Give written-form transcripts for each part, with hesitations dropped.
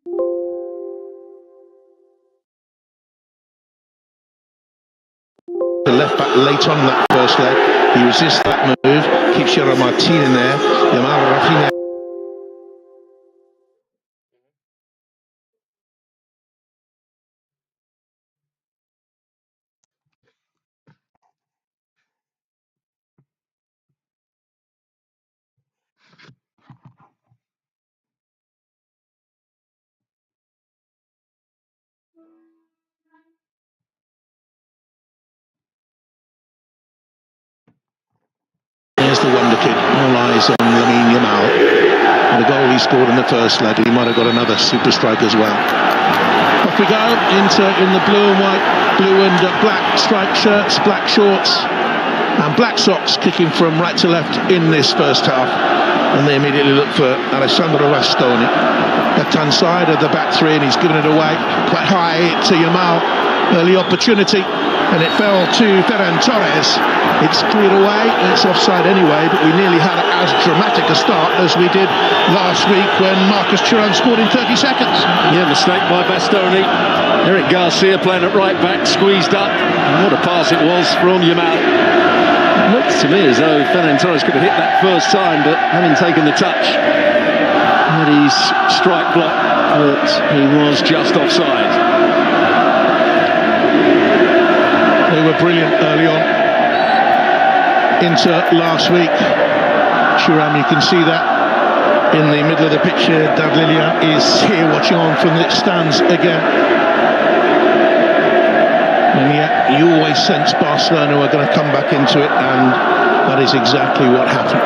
The left back late on that first leg. He resists that move, keeps Gerard Martin in there. Yamal Rafinha. There's the wonder kid. All eyes on Lamine Yamal. And the goal he scored in the first leg, he might have got another super strike as well. Off we go. Inter in the blue and white, blue and black striped shirts, black shorts, and black socks, kicking from right to left in this first half. And they immediately look for Alessandro Bastoni. Left-hand side of the back three, and he's given it away quite high to Yamal. Early opportunity, and it fell to Ferran Torres. It's cleared away, it's offside anyway, but we nearly had as dramatic a start as we did last week when Marcus Thuram scored in 30 seconds. Yeah, mistake by Bastoni. Eric Garcia playing at right back, squeezed up, and what a pass it was from Yamal. It looked to me as though Ferran Torres could have hit that first time, but having taken the touch, had his strike block, but he was just offside. They were brilliant early on. Inter last week. Thuram, you can see that in the middle of the pitch here. David Lilian is here watching on from the stands again. And yet you always sense Barcelona are going to come back into it, and that is exactly what happened.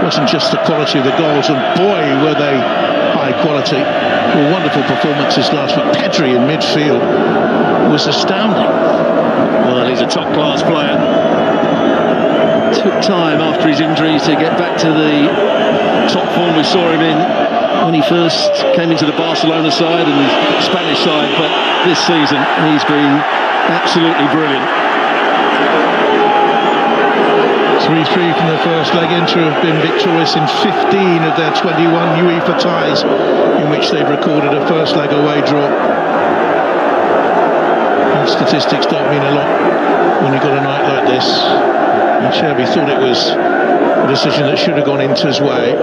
It wasn't just the quality of the goals, and boy were they high quality. Well, wonderful performances last week. Pedri in midfield was astounding. Well, he's a top-class player. Took time after his injuries to get back to the top form we saw him in when he first came into the Barcelona side and the Spanish side, but this season he's been absolutely brilliant. 3-3 from the first leg. Inter have been victorious in 15 of their 21 UEFA ties in which they've recorded a first leg away draw. And statistics don't mean a lot when you've got a night like this. And Cherby thought it was a decision that should have gone Inter's way.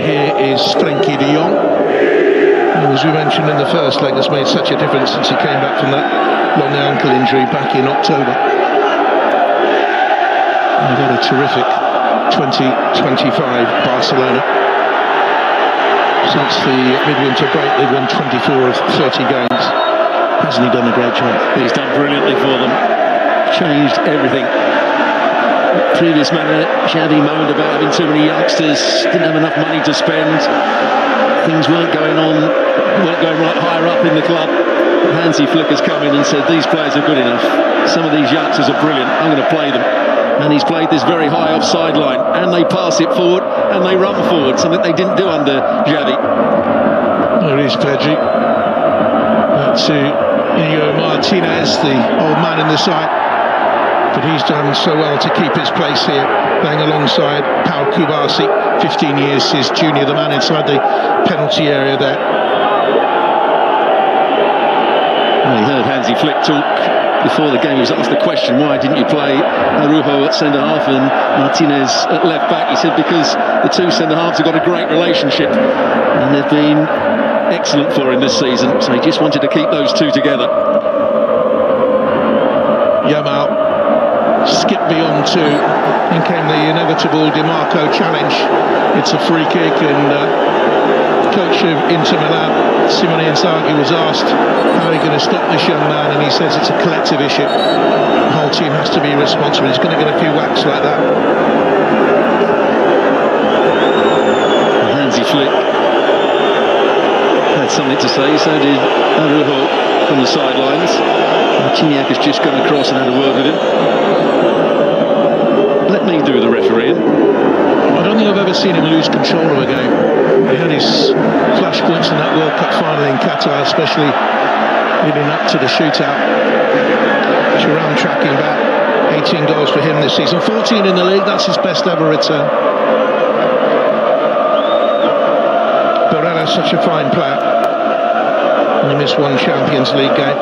Here is Frenkie de Jong, who, as we mentioned in the first leg, has made such a difference since he came back from that long ankle injury back in October. They've had a terrific 2025 Barcelona. Since the midwinter break, they've won 24 of 30 games. Hasn't he done a great job? He's done brilliantly for them. Changed everything. Previous manager, Xavi, moaned about having too many youngsters, didn't have enough money to spend. Things weren't going right higher up in the club. Hansi Flick has come in and said, these players are good enough. Some of these youngsters are brilliant. I'm going to play them. And he's played this very high offside line, and they pass it forward and they run forward, something they didn't do under Xavi. There is Pedri. To Inigo Martinez, the old man in the side. But he's done so well to keep his place here, playing alongside Pau Kubasi, 15 years his junior, the man inside the penalty area there. Well, you heard Hansi Flick talk before the game. He was asked the question, why didn't you play Araujo at centre-half and Martinez at left-back? He said, because the two centre-halves have got a great relationship and they've been excellent for him this season, so he just wanted to keep those two together. Yamal skipped beyond two, and came the inevitable DiMarco challenge. It's a free kick, and coach of Inter Milan, Simone Inzaghi, was asked how are you going to stop this young man, and he says it's a collective issue. The whole team has to be responsible. He's going to get a few whacks like that. Hansi Flick had something to say, so did Araujo from the sidelines. Marciniak has just gone across and had a word with him. Let me do the refereeing. I don't think I've ever seen him lose control of a game. He had his flash points in that World Cup final in Qatar, especially leading up to the shootout. Thuram tracking back, 18 goals for him this season, 14 in the league. That's his best ever return. such a fine player. Only missed one Champions League game.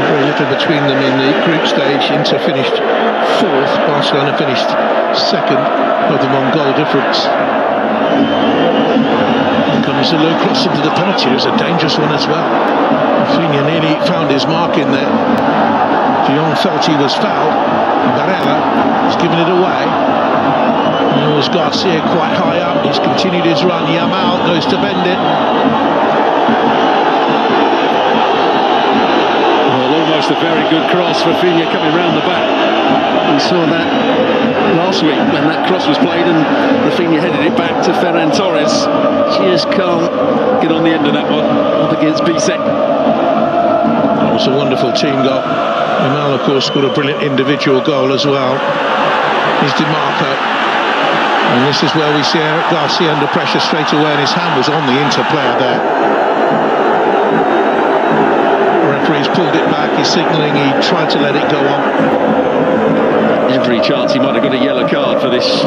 Very little between them in the group stage. Inter finished 4th, Barcelona finished 2nd, both of them on goal difference. Here comes the low cross into the penalty. It was a dangerous one as well. Rafinha nearly found his mark in there. De Jong felt he was fouled. Barella has given it away. And it was Garcia quite high up. He's continued his run. Yamal goes to bend it. Well, almost a very good cross. Rafinha coming round the back. We saw that last week when that cross was played and Rafinha headed it back to Ferran Torres. Just can't get on the end of that one up against Bisek. That was a wonderful team goal. Yamal, of course, scored a brilliant individual goal as well. Here's Di Marco. And this is where we see Eric Garcia under pressure straight away, and his hand was on the Inter player there. The referee's pulled it back, he's signalling he tried to let it go on. Every chance he might have got a yellow card for this.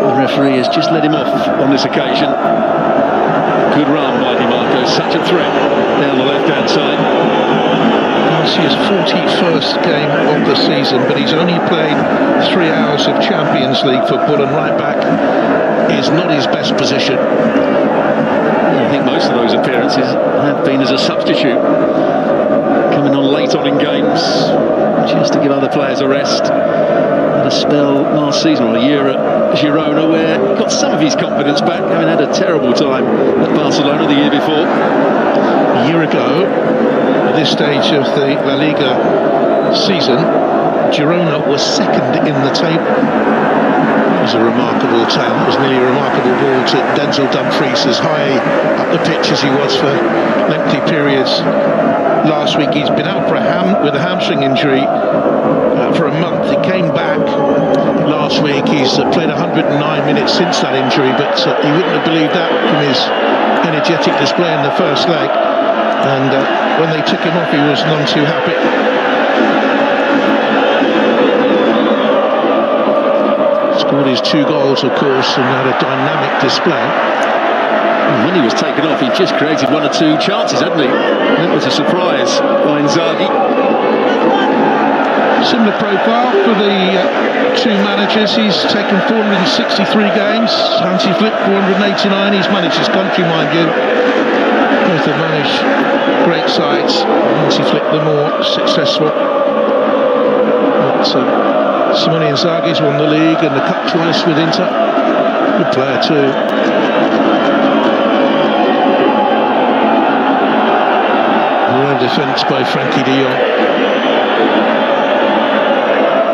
The referee has just let him off on this occasion. Good run by Di Marco, such a threat down the left-hand side. Garcia's 41st game of the season, but he's only played 3 hours of Champions League football, and right back is not his best position. I think most of those appearances have been as a substitute, coming on late on in games, just to give other players a rest. Had a spell last season, or a year at Girona, where he got some of his confidence back, having had a terrible time at Barcelona the year before. A year ago, at this stage of the La Liga season, Girona was 2nd in the table. It was a remarkable tale. It was nearly a remarkable ball to Denzel Dumfries, as high up the pitch as he was for lengthy periods. Last week he's been out with a hamstring injury for a month. He came back last week. He's played 109 minutes since that injury, but he wouldn't have believed that from his energetic display in the first leg. And when they took him off, he was none too happy. Scored his 2 goals, of course, and had a dynamic display. When he was taken off, he just created 1 or 2 chances, hadn't he? That was a surprise by Inzaghi. Similar profile for the 2 managers. He's taken 463 games. Hansi Flick 489. He's managed his country, mind you. Both have managed great sides. Hansi Flick the more successful. But Simone Inzaghi's won the league and the cup twice with Inter. Good player too. Defence by Frankie de Jong.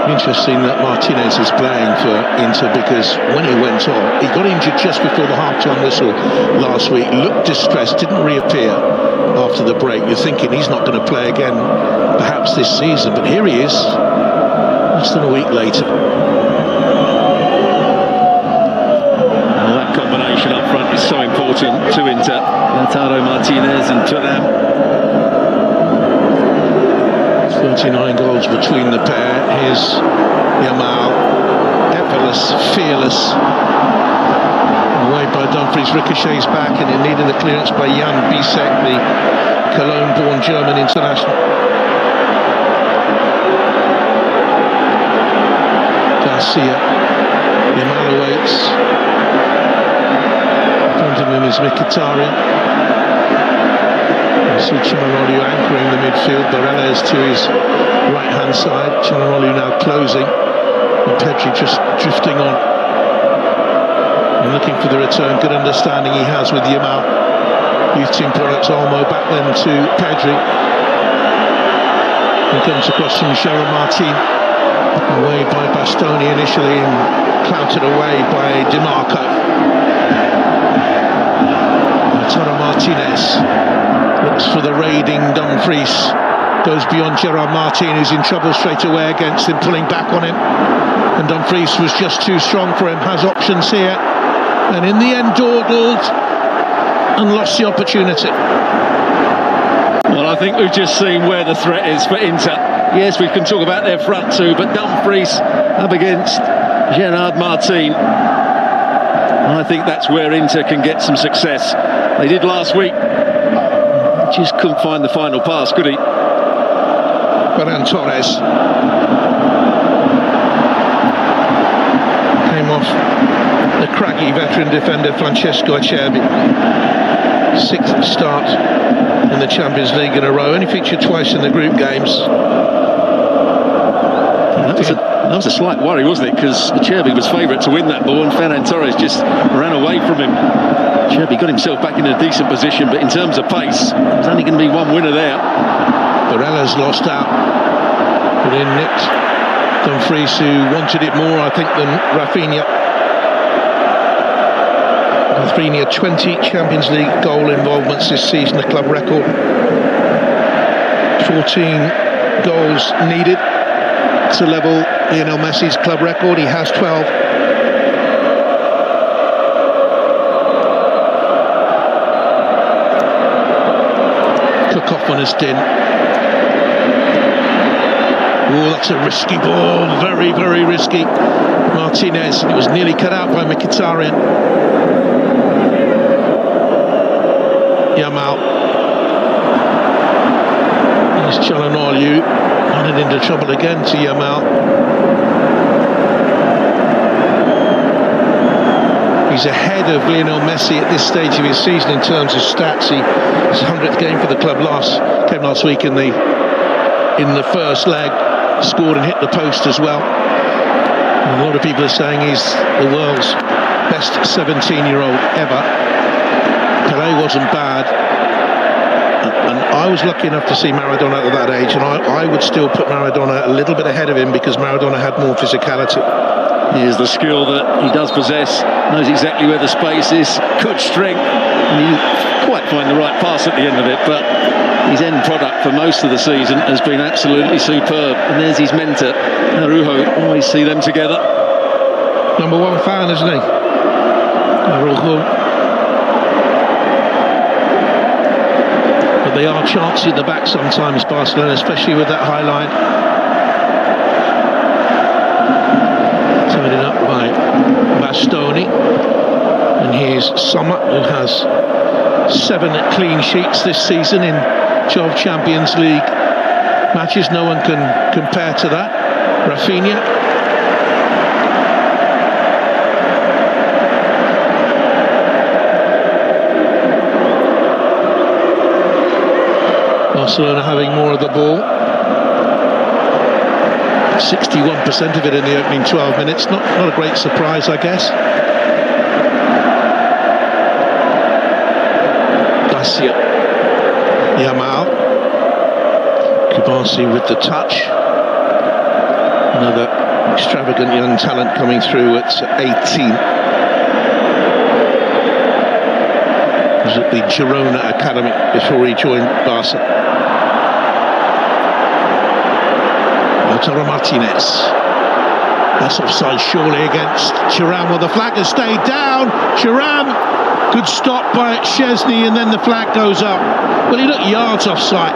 Interesting that Martinez is playing for Inter, because when he went on, he got injured just before the half-time whistle last week, looked distressed, didn't reappear after the break. You're thinking he's not going to play again perhaps this season, but here he is less than a week later. Well, that combination up front is so important to Inter. Lautaro Martinez and Thuram. 39 goals between the pair. Here's Yamal, effortless, fearless. Away by Dumfries, ricochets back, and it needed a clearance by Jan Bisek, the Cologne-born German international. Garcia, Yamal awaits. In front of him is Mkhitaryan. See Chanarolu anchoring the midfield. Barella is to his right-hand side. Chanarolu now closing. And Pedri just drifting on. And looking for the return. Good understanding he has with Yamal. Youth team products Olmo back then to Pedri. And comes across from Gerard Martin. Away by Bastoni initially and clouted away by Di Marco. Lautaro Martinez looks for the raiding Dumfries, goes beyond Gerard Martin, who's in trouble straight away against him, pulling back on him, and Dumfries was just too strong for him. Has options here, and in the end dawdled and lost the opportunity. Well, I think we've just seen where the threat is for Inter. Yes, we can talk about their front two, but Dumfries up against Gerard Martin. I think that's where Inter can get some success. They did last week. Just couldn't find the final pass, could he? Ferran Torres came off the craggy veteran defender Francesco Acerbi. 6th start in the Champions League in a row. Only featured twice in the group games. That was a slight worry, wasn't it? Because Acerbi was favourite to win that ball, and Ferran Torres just ran away from him. Acerbi got himself back in a decent position, but in terms of pace, there's only going to be one winner there. Barella's lost out, but in nicked Dumfries, who wanted it more, I think, than Rafinha. Rafinha, 20 Champions League goal involvements this season, a club record. 14 goals needed to level Lionel Messi's club record. He has 12. Cook off on his din. Oh, that's a risky ball. Very, very risky. Martinez. It was nearly cut out by Mkhitaryan. Yamal. Here's Çalhanoğlu. Running into trouble again to Yamal. He's ahead of Lionel Messi at this stage of his season in terms of stats. His 100th game for the club came last week in the first leg. Scored and hit the post as well. And a lot of people are saying he's the world's best 17-year-old ever. Pelé wasn't bad. And I was lucky enough to see Maradona at that age, and I would still put Maradona a little bit ahead of him because Maradona had more physicality. Here's the skill that he does possess, knows exactly where the space is, good strength, and he didn't quite find the right pass at the end of it, but his end product for most of the season has been absolutely superb. And there's his mentor, Araujo. Always see them together. Number 1 fan, isn't he? Araujo. But they are chancy at the back sometimes, Barcelona, especially with that high line. Tied it up by Bastoni. And here's Sommer, who has 7 clean sheets this season in 12 Champions League matches. No one can compare to that. Rafinha. Barcelona having more of the ball. 61% of it in the opening 12 minutes. Not a great surprise, I guess. Garcia. Yamal. Kubasi with the touch. Another extravagant young talent coming through at 18. He was at the Girona Academy before he joined Barca. Lautaro Martinez. That's offside surely against Thuram. Well, the flag has stayed down. Thuram. Good stop by Szczesny, and then the flag goes up. Well, he looked yards offside.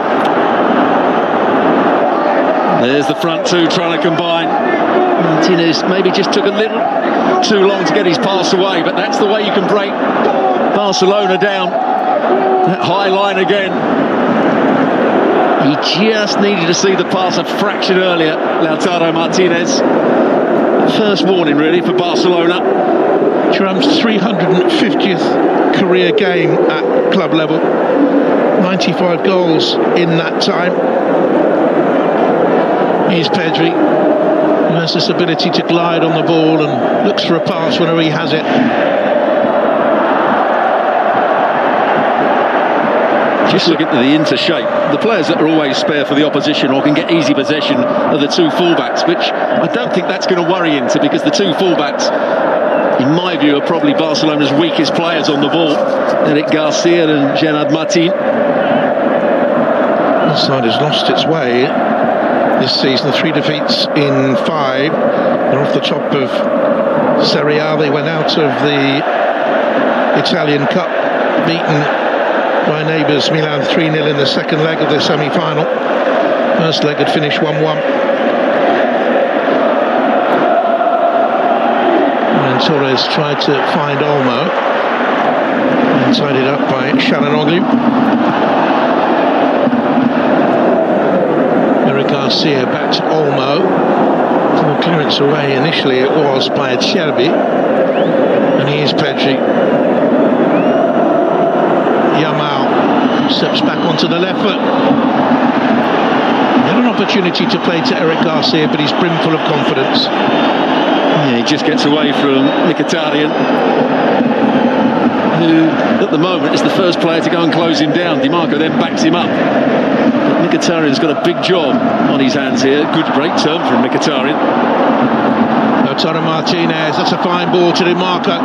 There's the front two trying to combine. Martinez maybe just took a little too long to get his pass away, but that's the way you can break Barcelona down. That high line again. He just needed to see the pass a fraction earlier, Lautaro Martinez. First warning, really, for Barcelona. Thuram's 350th career game at club level. 95 goals in that time. Here's Pedri, who has this ability to glide on the ball and looks for a pass whenever he has it. Just looking at the Inter shape, the players that are always spare for the opposition or can get easy possession are the two fullbacks, which I don't think that's going to worry Inter, because the two fullbacks, in my view, are probably Barcelona's weakest players on the ball. Eric Garcia and Gerard Martin. The side has lost its way this season. 3 defeats in 5. They're off the top of Serie A. They went out of the Italian Cup, beaten by neighbours Milan 3-0 in the second leg of the semi-final. First leg had finished 1-1. And Torres tried to find Olmo. And tied it up by Çalhanoğlu. Eric Garcia back to Olmo. From a clearance away initially it was by Cherby. And here's Pedri. Yamal steps back onto the left foot. He had an opportunity to play to Eric Garcia, but he's brimful of confidence. Yeah, he just gets away from Mkhitaryan, who at the moment is the first player to go and close him down. Dimarco then backs him up. But Mkhitaryan's got a big job on his hands here. Great turn from Mkhitaryan. Lautaro Martinez, that's a fine ball to Dimarco,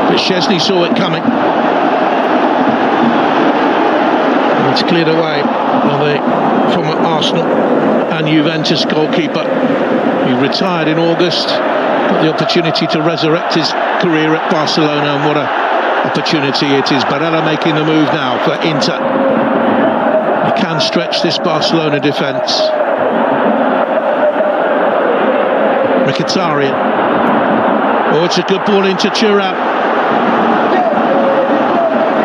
but Szczesny saw it coming. And it's cleared away by the former Arsenal and Juventus goalkeeper. He retired in August, got the opportunity to resurrect his career at Barcelona, and what an opportunity it is. Barella making the move now for Inter. He can stretch this Barcelona defence. Mkhitaryan. Oh, it's a good ball into Thuram.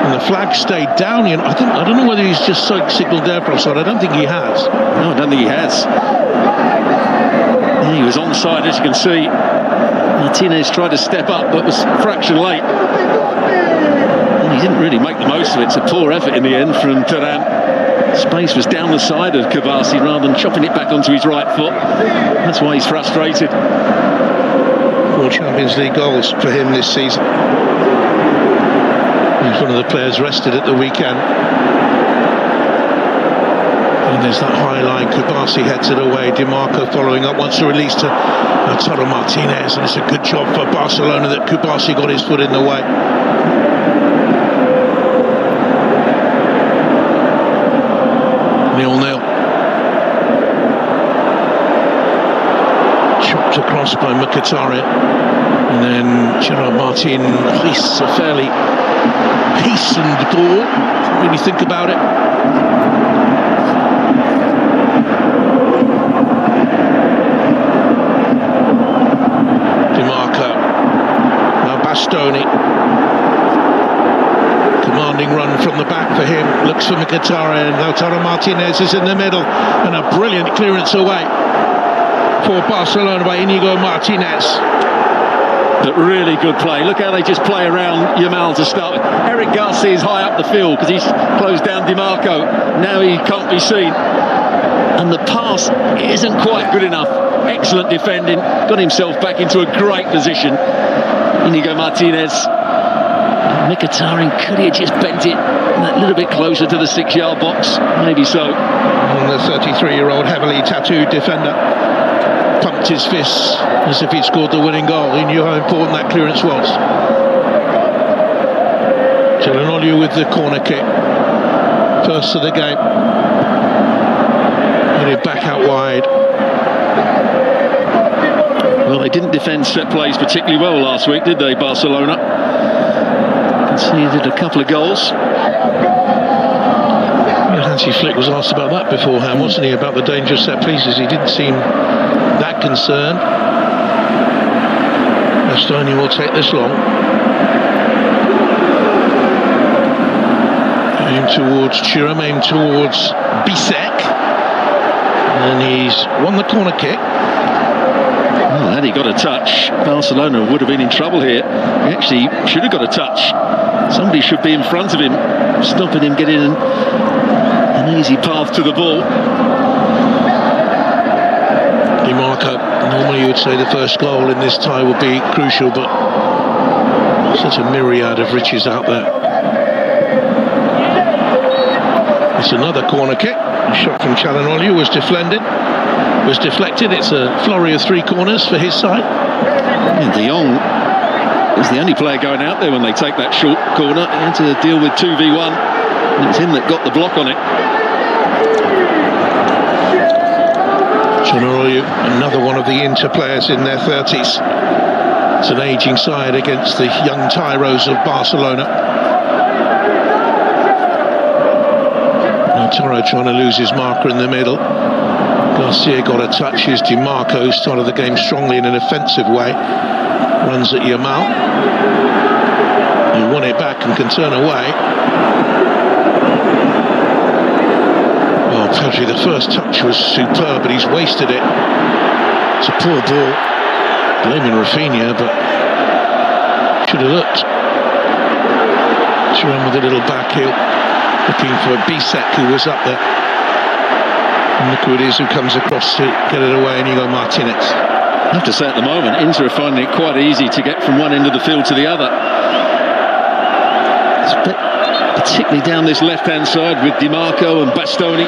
And the flag stayed down. I don't know whether he's just signalled there for offside. I don't think he has. No, I don't think he has. He was onside, as you can see. Martinez tried to step up, but was a fraction late. And he didn't really make the most of it. It's a poor effort in the end from Thuram. Space was down the side of Kvassi rather than chopping it back onto his right foot. That's why he's frustrated. 4 Champions League goals for him this season. He's one of the players rested at the weekend. And there's that high line. Kvassi heads it away. Dimarco following up, wants to release to Lautaro Martinez, and it's a good job for Barcelona that Kvassi got his foot in the way. 0-0. Chopped across by Mkhitaryan, and then Gerard Martin hoists a fairly hastened ball when you think about it. Dimarco, now Bastoni. Commanding run from the back for him, looks for Mkhitaryan. Lautaro Martinez is in the middle, and a brilliant clearance away for Barcelona by Inigo Martinez. But really good play. Look how they just play around Yamal to start with. Eric Garcia is high up the field because he's closed down Dimarco. Now he can't be seen. And the pass isn't quite good enough. Excellent defending. Got himself back into a great position. Inigo Martinez. Mkhitaryan, could he have just bent it a little bit closer to the 6-yard box? Maybe so. And the 33-year-old heavily tattooed defender pumped his fists as if he'd scored the winning goal. He knew how important that clearance was. Çalhanoğlu with the corner kick. First of the game. Headed back out wide. Well, they didn't defend set plays particularly well last week, did they, Barcelona? Conceded a couple of goals. Hansi Flick was asked about that beforehand, wasn't he? About the dangerous set pieces. He didn't seem that concerned. Bastoni will take this long. Aim towards Thuram, aim towards Bisek. And he's won the corner kick. Well, had he got a touch, Barcelona would have been in trouble here. He actually should have got a touch. Somebody should be in front of him, stopping him getting an easy path to the ball. Dimarco, normally you would say the first goal in this tie would be crucial, but such a myriad of riches out there. It's another corner kick. A shot from Çalhanoğlu was deflected. It's a flurry of 3 corners for his side. And De Jong is the only player going out there when they take that short corner. He had to deal with 2v1, and it's him that got the block on it. Çalhanoğlu, another one of the Inter players in their 30s. It's an ageing side against the young tyros of Barcelona. Toro trying to lose his marker in the middle. Garcia got a touch. Here's Dimarco, started the game strongly in an offensive way. runs at Yamal. You want it back and can turn away. Well, Pedri, the first touch was superb, but he's wasted it. It's a poor ball. Blaming Rafinha, but should have looked. Thuram with a little back heel, looking for Bisek, who was up there. And look who it is who comes across to get it away, and Inigo Martinez. I have to say, at the moment, Inter are finding it quite easy to get from one end of the field to the other. Particularly down this left-hand side with Di Marco and Bastoni.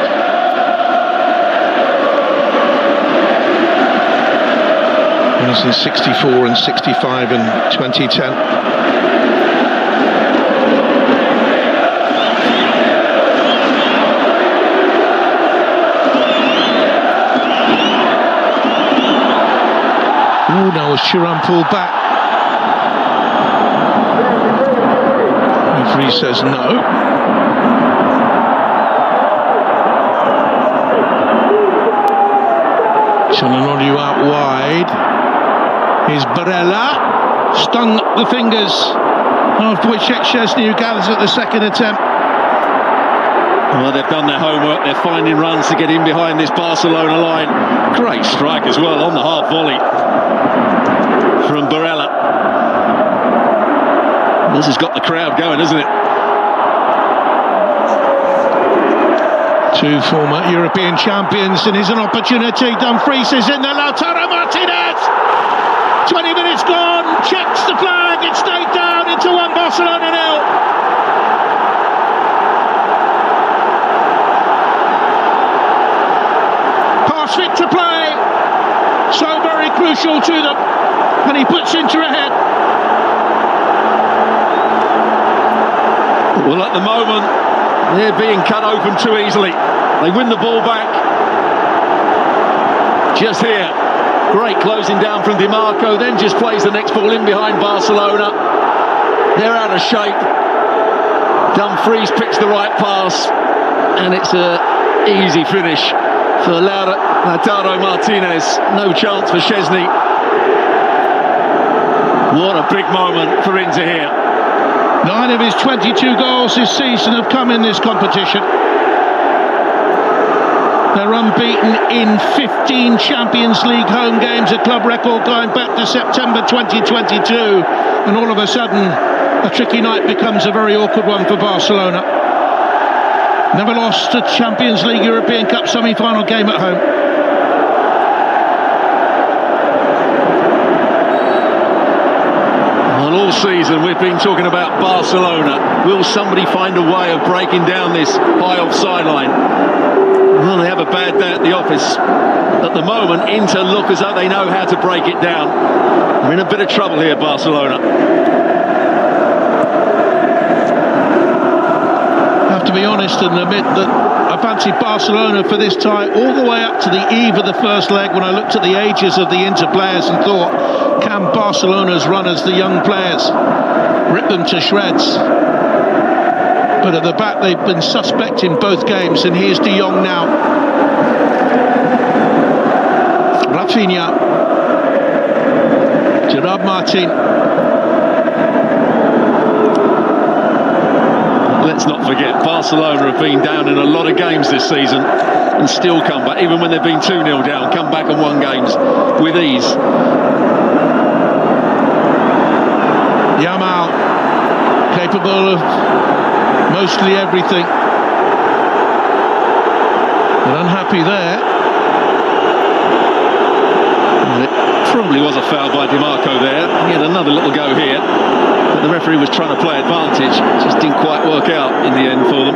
It's in 64 and 65 in 2010. Oh no, as Thuram pulled back. Referee says no. Çalhanoğlu out wide. Here's Barella, stung the fingers of Wojciech Szczesny, who gathers at the second attempt. Well, they've done their homework. They're finding runs to get in behind this Barcelona line. Great strike as well on the half volley from Barella. This has got the crowd going, hasn't it? Two former European champions, and here's an opportunity. Dumfries is in there. Lautaro Martinez. 20 minutes gone. Checks the flag. It stayed down into 1, Barcelona 0. Pass fit to play. So very crucial to them. And he puts Inter ahead. Well, at the moment, they're being cut open too easily. They win the ball back. Just here. Great closing down from Di Marco, then just plays the next ball in behind Barcelona. They're out of shape. Dumfries picks the right pass, and it's an easy finish for Lautaro Martinez. No chance for Szczesny. What a big moment for Inter here. 9 of his 22 goals this season have come in this competition. They're unbeaten in 15 Champions League home games, a club record going back to September 2022. And all of a sudden, a tricky night becomes a very awkward one for Barcelona. Never lost a Champions League European Cup semi-final game at home. Well, all season we've been talking about Barcelona. Will somebody find a way of breaking down this high offside line? Well, they have a bad day at the office. At the moment, Inter look as though they know how to break it down. They're in a bit of trouble here, Barcelona. I have to be honest and admit that I fancied Barcelona for this tie all the way up to the eve of the first leg, when I looked at the ages of the Inter players and thought, can Barcelona's runners, the young players, rip them to shreds? But at the back, they've been suspect in both games, and here's De Jong now. Rafinha. Gerard Martin. Let's not forget, Barcelona have been down in a lot of games this season and still come back, even when they've been 2-0 down, come back and won games with ease. Yamal, capable of mostly everything, but unhappy there. Well, it probably was a foul by Di Marco there. He had another little go here, but the referee was trying to play advantage. Just didn't quite work out in the end for them.